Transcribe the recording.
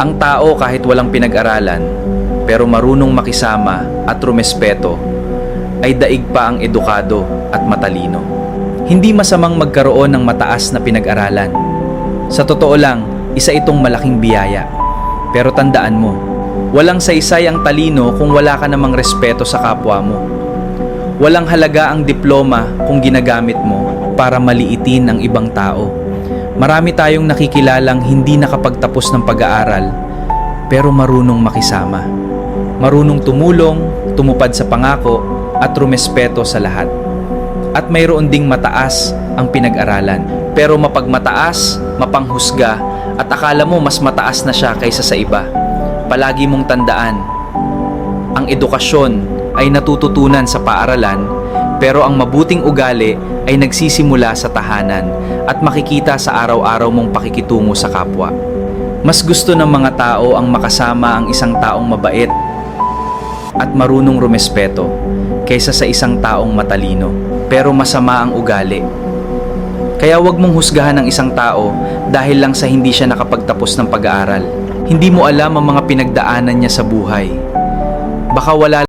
Ang tao kahit walang pinag-aralan, pero marunong makisama at rumespeto, ay daig pa ang edukado at matalino. Hindi masamang magkaroon ng mataas na pinag-aralan. Sa totoo lang, isa itong malaking biyaya. Pero tandaan mo, walang saysay ang talino kung wala ka namang respeto sa kapwa mo. Walang halaga ang diploma kung ginagamit mo para maliitin ang ibang tao. Marami tayong nakikilalang hindi nakapagtapos ng pag-aaral, pero marunong makisama. Marunong tumulong, tumupad sa pangako, at rumespeto sa lahat. At mayroon ding mataas ang pinag-aralan, pero mapagmataas, mapanghusga, at akala mo mas mataas na siya kaysa sa iba. Palagi mong tandaan, ang edukasyon ay natututunan sa paaralan, pero ang mabuting ugali ay nagsisimula sa tahanan at makikita sa araw-araw mong pakikitungo sa kapwa. Mas gusto ng mga tao ang makasama ang isang taong mabait at marunong rumespeto kaysa sa isang taong matalino pero masama ang ugali. Kaya wag mong husgahan ang isang tao dahil lang sa hindi siya nakapagtapos ng pag-aaral. Hindi mo alam ang mga pinagdaanan niya sa buhay. Baka wala